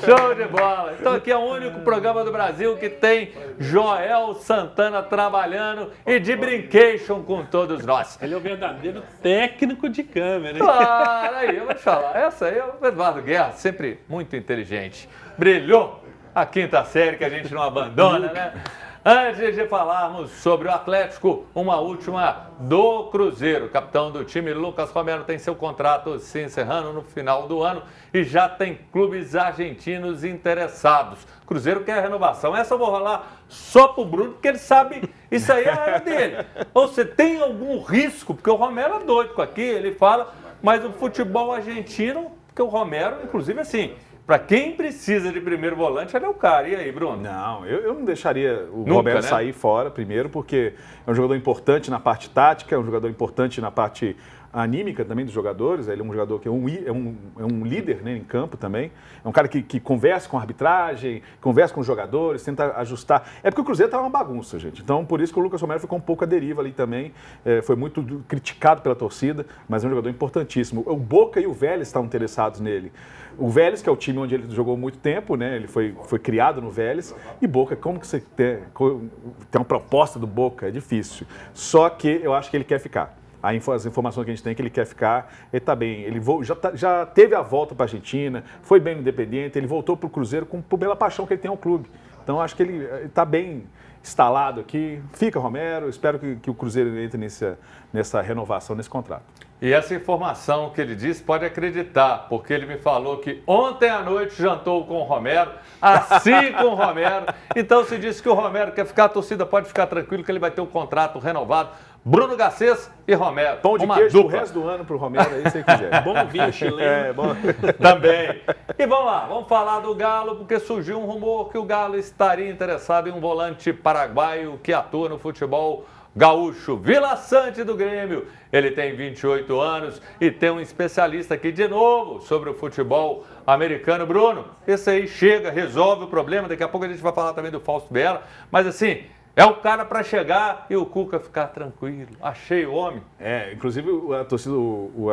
show de bola. Então aqui é o único programa do Brasil que tem Joel Santana trabalhando e de brincation com todos nós. Ele é o verdadeiro técnico de câmera. Claro, aí eu vou te falar. Essa aí é o Eduardo Guerra, sempre muito inteligente. Brilhou a quinta série que a gente não abandona, né? Antes de falarmos sobre o Atlético, uma última do Cruzeiro. O capitão do time, Lucas Romero, tem seu contrato se encerrando no final do ano e já tem clubes argentinos interessados. O Cruzeiro quer a renovação. Essa eu vou rolar só pro Bruno, porque ele sabe, isso aí é a área dele. Ou você tem algum risco, porque o Romero é doido com aqui, ele fala, mas o futebol argentino, porque o Romero, inclusive assim, para quem precisa de primeiro volante, ele é o cara. E aí, Bruno? Não, eu não deixaria o Nunca, Romero né? sair fora, primeiro, porque é um jogador importante na parte tática, é um jogador importante na parte anímica também dos jogadores. Ele é um jogador que é um líder, né, em campo também. É um cara que conversa com a arbitragem, conversa com os jogadores, tenta ajustar. É porque o Cruzeiro estava uma bagunça, gente. Então, por isso que o Lucas Romero ficou um pouco à deriva ali também. Foi muito criticado pela torcida, mas é um jogador importantíssimo. O Boca e o Vélez estavam interessados nele. O Vélez, que é o time onde ele jogou muito tempo, né? Ele foi criado no Vélez. E Boca, como que você tem uma proposta do Boca? É difícil. Só que eu acho que ele quer ficar. As informações que a gente tem é que ele quer ficar, ele está bem. Ele já teve a volta para a Argentina, foi bem no Independiente, ele voltou para o Cruzeiro pela paixão que ele tem ao clube. Então, acho que ele está bem instalado aqui. Fica, Romero. Espero que o Cruzeiro entre nessa renovação, nesse contrato. E essa informação que ele disse, pode acreditar, porque ele me falou que ontem à noite jantou com o Romero, assim com o Romero. Então, se disse que o Romero quer ficar, a torcida pode ficar tranquilo que ele vai ter um contrato renovado. Bruno Garcês e Romero. Pão de queijo pro resto do ano pro Romero, aí se quiser. Bom vinho chileno. Bom. Também. E vamos lá, vamos falar do Galo, porque surgiu um rumor que o Galo estaria interessado em um volante paraguaio que atua no futebol gaúcho, Vila Sante do Grêmio. Ele tem 28 anos e tem um especialista aqui de novo sobre o futebol americano. Bruno, esse aí chega, resolve o problema. Daqui a pouco a gente vai falar também do Fausto Bela. Mas assim, é o cara para chegar e o Cuca ficar tranquilo. Achei o homem. Inclusive a torcida,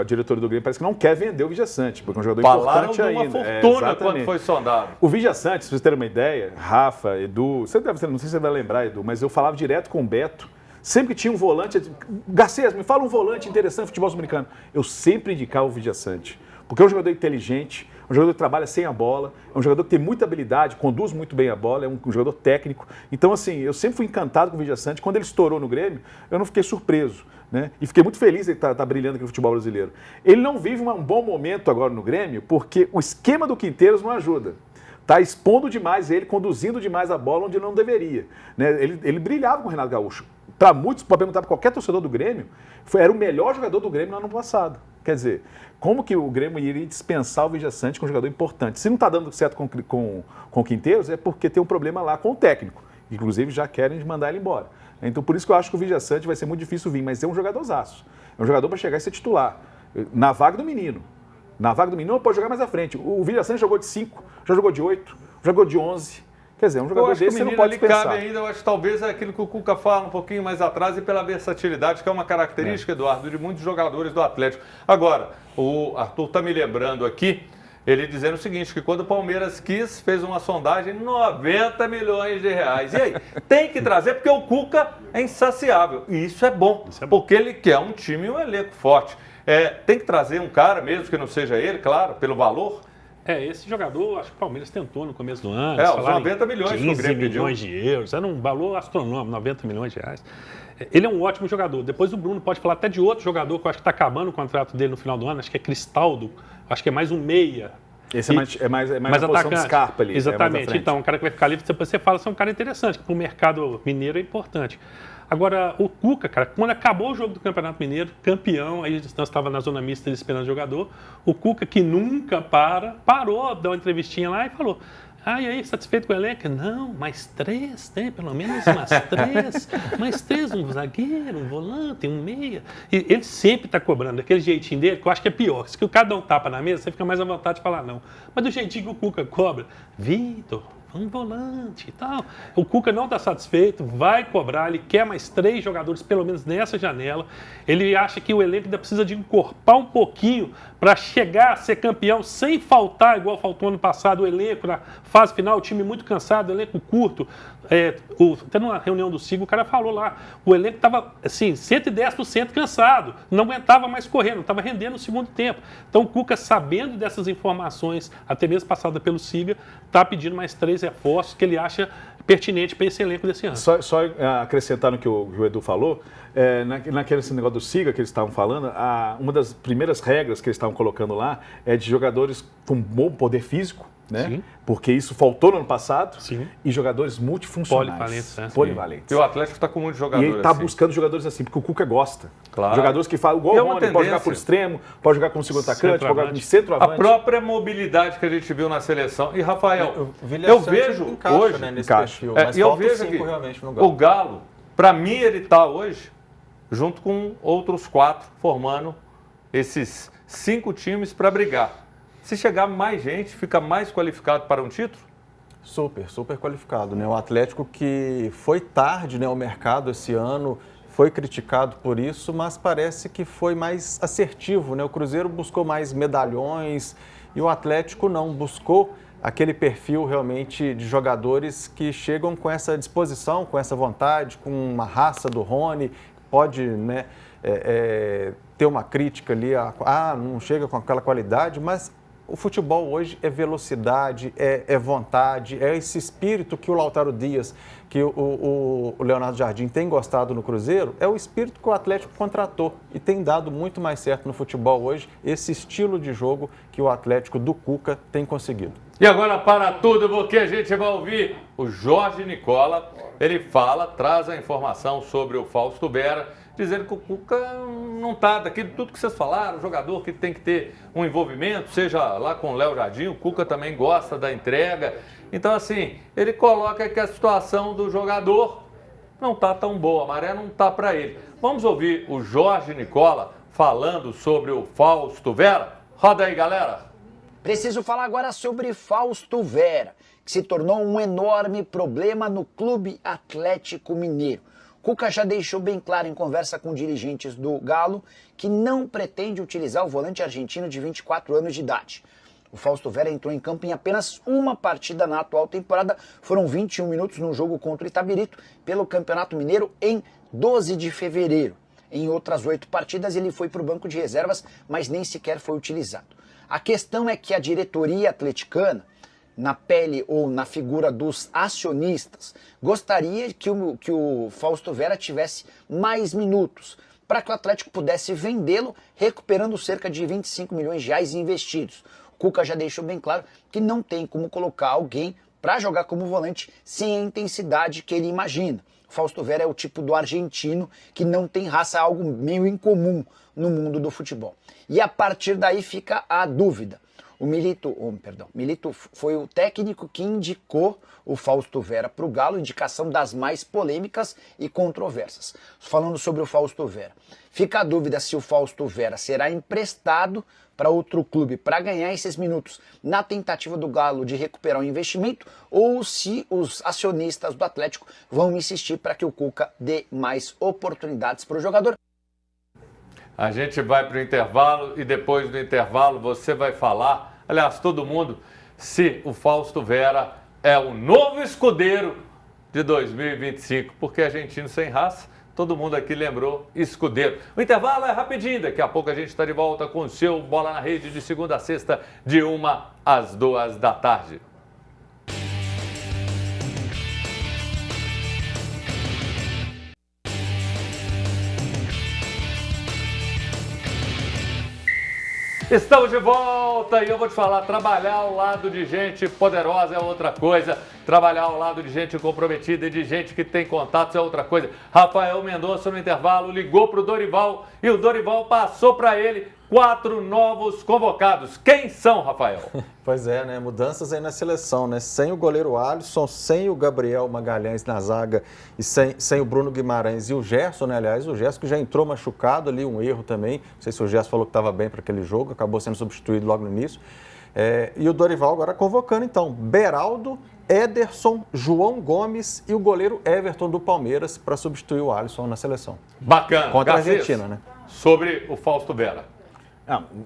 a diretora do Grêmio parece que não quer vender o Vidia Sante, porque é um jogador Falaram importante de uma ainda. fortuna quando foi sondado. O Vidia Sante, se vocês terem uma ideia, Rafa, Edu, não sei se você vai lembrar, Edu, mas eu falava direto com o Beto. Sempre que tinha um volante, Garcês, me fala um volante interessante no futebol americano. Eu sempre indicava o Vidia Sante, porque é um jogador inteligente, é um jogador que trabalha sem a bola, é um jogador que tem muita habilidade, conduz muito bem a bola, é um jogador técnico. Então, assim, eu sempre fui encantado com o Vidia Sante. Quando ele estourou no Grêmio, eu não fiquei surpreso, né? E fiquei muito feliz de ele estar brilhando aqui no futebol brasileiro. Ele não vive um bom momento agora no Grêmio, porque o esquema do Quinteiros não ajuda. Está expondo demais ele, conduzindo demais a bola onde não deveria, né? Ele brilhava com o Renato Gaúcho. Para muitos, para perguntar para qualquer torcedor do Grêmio, era o melhor jogador do Grêmio no ano passado. Quer dizer, como que o Grêmio iria dispensar o Vidia Sante, que é um jogador importante? Se não está dando certo com o Quinteiros, é porque tem um problema lá com o técnico. Inclusive, já querem mandar ele embora. Então, por isso que eu acho que o Vidia Sante vai ser muito difícil vir, mas é um jogadorzaço. É um jogador para chegar e ser titular. Na vaga do menino. Na vaga do menino, não pode jogar mais à frente. O Vidia Sante jogou de 5, já jogou de 8, jogou de 11. Quer dizer, um Eu jogador acho que o desse você não menino pode ali cabe dispensar. ainda, eu acho que talvez é aquilo que o Cuca fala um pouquinho mais atrás e pela versatilidade, que é uma característica, Eduardo, de muitos jogadores do Atlético. Agora, o Arthur está me lembrando aqui, ele dizendo o seguinte, que quando o Palmeiras quis, fez uma sondagem, 90 milhões de reais. E aí, tem que trazer, porque o Cuca é insaciável. E isso é bom, porque ele quer um time e um elenco forte. Tem que trazer um cara, mesmo que não seja ele, claro, pelo valor. Esse jogador, acho que o Palmeiras tentou no começo do ano. Os 90 milhões que o 15 Grêmio pediu. milhões de euros, era um valor astronômico, 90 milhões de reais. Ele é um ótimo jogador. Depois o Bruno pode falar até de outro jogador que eu acho que está acabando o contrato dele no final do ano, acho que é Cristaldo, acho que é mais um meia. Esse é mais a posição de Scarpa ali. Exatamente. Então, um cara que vai ficar livre, você fala, você é um cara interessante, que para o mercado mineiro é importante. Agora, o Cuca, cara, quando acabou o jogo do Campeonato Mineiro, campeão, aí nós estávamos na zona mista esperando o jogador, o Cuca, que nunca parou, deu uma entrevistinha lá e falou: e aí, satisfeito com o elenco? Não, mais 3, tem pelo menos mais três, um zagueiro, um volante, um meia. E ele sempre está cobrando, daquele jeitinho dele, que eu acho que é pior. Se o cara dá um tapa na mesa, você fica mais à vontade de falar não. Mas do jeitinho que o Cuca cobra, Vitor, um volante e tal. O Cuca não está satisfeito, vai cobrar, ele quer mais 3 jogadores, pelo menos nessa janela. Ele acha que o elenco ainda precisa de encorpar um pouquinho para chegar a ser campeão sem faltar, igual faltou ano passado, o elenco na fase final, o time muito cansado, o elenco curto. Até numa reunião do SIG, o cara falou lá, o elenco estava assim, 110% cansado, não aguentava mais correr, não estava rendendo no segundo tempo. Então o Cuca, sabendo dessas informações, até mesmo passada pelo SIGA, está pedindo mais 3 reforços que ele acha pertinente para esse elenco desse ano. Só acrescentar no que o Edu falou, naquele negócio do SIGA que eles estavam falando, uma das primeiras regras que eles estavam colocando lá é de jogadores com bom poder físico, né? Sim. Porque isso faltou no ano passado. Sim. E jogadores multifuncionais. Polivalentes. E o Atlético está com muitos E jogadores. ele está buscando jogadores assim, porque o Cuca gosta. Claro. Jogadores que falam, igual o Rony, pode jogar por extremo, pode jogar como segundo atacante, pode jogar como centroavante. A própria mobilidade que a gente viu na seleção. E, Rafael, O eu vejo encaixa, hoje, né, nesse perfil, mas e eu falta vejo 5 que realmente no Galo. o Galo, para mim, ele está hoje junto com outros 4, formando esses 5 times para brigar. Se chegar mais gente, fica mais qualificado para um título? Super qualificado, né? O Atlético que foi tarde, né, ao mercado esse ano, foi criticado por isso, mas parece que foi mais assertivo, né? O Cruzeiro buscou mais medalhões e o Atlético não, buscou aquele perfil realmente de jogadores que chegam com essa disposição, com essa vontade, com uma raça do Rony, pode, né, ter uma crítica ali, não chega com aquela qualidade, mas o futebol hoje é velocidade, é vontade, é esse espírito que o Lautaro Dias, que o Leonardo Jardim tem gostado no Cruzeiro, é o espírito que o Atlético contratou e tem dado muito mais certo no futebol hoje, esse estilo de jogo que o Atlético do Cuca tem conseguido. E agora para tudo, porque a gente vai ouvir o Jorge Nicola, ele traz a informação sobre o Fausto Vera, dizendo que o Cuca não está daquilo tudo que vocês falaram, o jogador que tem que ter um envolvimento, seja lá com o Léo Jardim, o Cuca também gosta da entrega. Então, assim, ele coloca que a situação do jogador não está tão boa, a maré não está para ele. Vamos ouvir o Jorge Nicola falando sobre o Fausto Vera? Roda aí, galera! Preciso falar agora sobre Fausto Vera, que se tornou um enorme problema no Clube Atlético Mineiro. Cuca já deixou bem claro em conversa com dirigentes do Galo que não pretende utilizar o volante argentino de 24 anos de idade. O Fausto Vera entrou em campo em apenas uma partida na atual temporada, foram 21 minutos no jogo contra o Itabirito pelo Campeonato Mineiro em 12 de fevereiro. Em outras 8 partidas ele foi para o banco de reservas, mas nem sequer foi utilizado. A questão é que a diretoria atleticana, na pele ou na figura dos acionistas, gostaria que o Fausto Vera tivesse mais minutos, para que o Atlético pudesse vendê-lo, recuperando cerca de 25 milhões de reais investidos. O Cuca já deixou bem claro que não tem como colocar alguém para jogar como volante sem a intensidade que ele imagina. O Fausto Vera é o tipo do argentino que não tem raça, algo meio incomum no mundo do futebol. E a partir daí fica a dúvida. Milito foi o técnico que indicou o Fausto Vera para o Galo, indicação das mais polêmicas e controversas. Falando sobre o Fausto Vera, fica a dúvida se o Fausto Vera será emprestado para outro clube para ganhar esses minutos na tentativa do Galo de recuperar o investimento ou se os acionistas do Atlético vão insistir para que o Cuca dê mais oportunidades para o jogador. A gente vai para o intervalo e depois do intervalo você vai falar, aliás, todo mundo, se o Fausto Vera é o novo escudeiro de 2025, porque argentino sem raça, todo mundo aqui lembrou escudeiro. O intervalo é rapidinho, daqui a pouco a gente está de volta com o seu Bola na Rede de segunda a sexta, de 1 às 2 da tarde. Estamos de volta e eu vou te falar, trabalhar ao lado de gente poderosa é outra coisa, trabalhar ao lado de gente comprometida e de gente que tem contatos é outra coisa. Rafael Mendonça no intervalo ligou para o Dorival e o Dorival passou para ele 4 novos convocados. Quem são, Rafael? Pois é, né? Mudanças aí na seleção, né? Sem o goleiro Alisson, sem o Gabriel Magalhães na zaga e sem o Bruno Guimarães e o Gerson, né? Aliás, o Gerson que já entrou machucado ali, um erro também. Não sei se o Gerson falou que estava bem para aquele jogo, acabou sendo substituído logo no início. E o Dorival agora convocando, então, Beraldo, Ederson, João Gomes e o goleiro Everton do Palmeiras para substituir o Alisson na seleção. Bacana. Contra a Garcês, Argentina, né? sobre o Fausto Vera.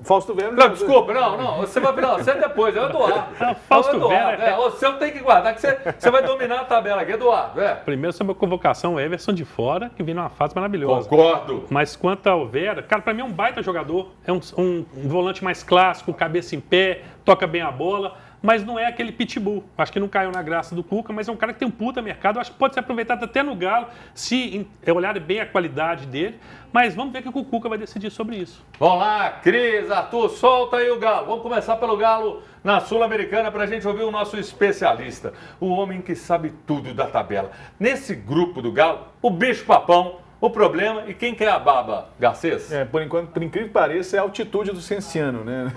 Fausto Vera... Não, desculpa, não, você vai virar, você é depois, é o Eduardo. Fausto é o Eduardo, Vera... o seu tem que guardar, que você vai dominar a tabela aqui, Eduardo. Primeiro sobre a convocação, o Everson de fora, que vem numa fase maravilhosa. Concordo. Mas quanto ao Vera, cara, pra mim é um baita jogador, é um volante mais clássico, cabeça em pé, toca bem a bola, mas não é aquele pitbull. Acho que não caiu na graça do Cuca, mas é um cara que tem um puta mercado. Acho que pode ser aproveitado até no Galo, se olhar bem a qualidade dele. Mas vamos ver o que o Cuca vai decidir sobre isso. Vamos lá, Cris, Arthur, solta aí o Galo. Vamos começar pelo Galo na Sul-Americana para a gente ouvir o nosso especialista, o homem que sabe tudo da tabela. Nesse grupo do Galo, o bicho-papão, o problema e quem quer a baba, Garcês? Por enquanto, por incrível que pareça, é a altitude do Cienciano, né?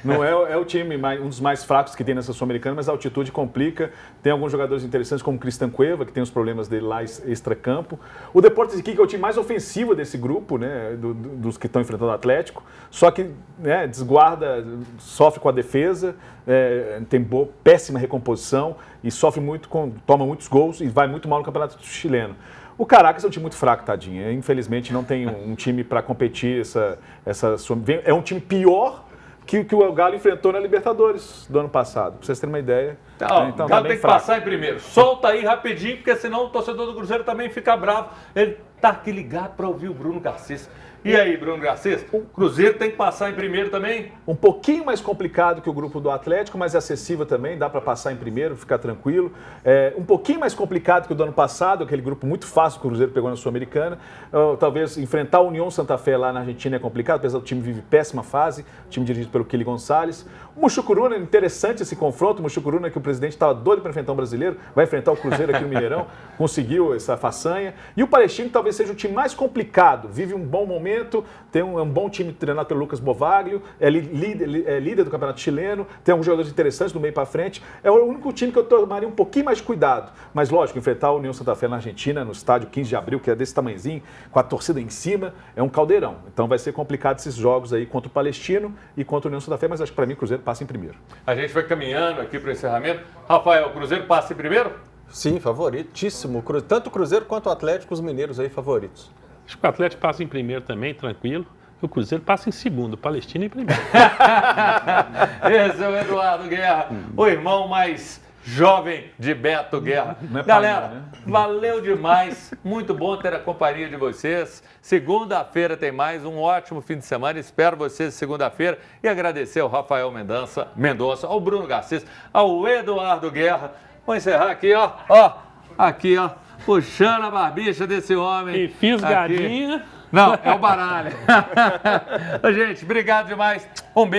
Não é o time um dos mais fracos que tem nessa Sul-Americana, mas a altitude complica. Tem alguns jogadores interessantes, como o Cristian Cueva, que tem os problemas dele lá extra-campo. O Deportes Iquique, que é o time mais ofensivo desse grupo, né? Dos que estão enfrentando o Atlético. Só que desguarda, sofre com a defesa, tem péssima recomposição e sofre muito, toma muitos gols e vai muito mal no Campeonato Chileno. O Caracas é um time muito fraco, tadinho. Infelizmente não tem um time para competir. É um time pior que o Galo enfrentou na Libertadores do ano passado, para vocês terem uma ideia. Então, o Galo tem que passar em primeiro. Solta aí rapidinho, porque senão o torcedor do Cruzeiro também fica bravo. Ele tá aqui ligado para ouvir o Bruno Garcês. E aí, Bruno Garcês, o Cruzeiro tem que passar em primeiro também? Um pouquinho mais complicado que o grupo do Atlético, mas é acessível também, dá para passar em primeiro, ficar tranquilo. Um pouquinho mais complicado que o do ano passado, aquele grupo muito fácil que o Cruzeiro pegou na Sul-Americana. Talvez enfrentar a União Santa Fé lá na Argentina é complicado, apesar do time vive péssima fase, time dirigido pelo Kili Gonçalves. O Muxucuruna, interessante esse confronto, o Muxucuruna que o presidente estava doido para enfrentar um brasileiro, vai enfrentar o Cruzeiro aqui no Mineirão, conseguiu essa façanha. E o Palestino talvez seja o time mais complicado, vive um bom momento, tem um bom time treinado pelo Lucas Bovaglio, é líder do Campeonato Chileno, tem alguns jogadores interessantes do meio para frente. É o único time que eu tomaria um pouquinho mais de cuidado. Mas lógico, enfrentar a União Santa Fé na Argentina, no estádio 15 de abril, que é desse tamanhozinho, com a torcida em cima, é um caldeirão. Então vai ser complicado esses jogos aí contra o Palestino e contra a União Santa Fé, mas acho que para mim o Cruzeiro passa em primeiro. A gente vai caminhando aqui para o encerramento. Rafael, o Cruzeiro passa em primeiro? Sim, favoritíssimo. Tanto o Cruzeiro quanto o Atlético, os mineiros aí favoritos. Acho que o Atlético passa em primeiro também, tranquilo. O Cruzeiro passa em segundo, o Palestino em primeiro. Esse é o Eduardo Guerra, o irmão mais jovem de Beto Guerra. Galera, né? Valeu demais. Muito bom ter a companhia de vocês. Segunda-feira tem mais. Um ótimo fim de semana. Espero vocês segunda-feira. E agradecer ao Rafael Mendonça, ao Bruno Garcês, ao Eduardo Guerra. Vou encerrar aqui, ó. Aqui, ó. Puxando a barbicha desse homem. E fisgadinha. Não, é o baralho. Gente, obrigado demais. Um beijo.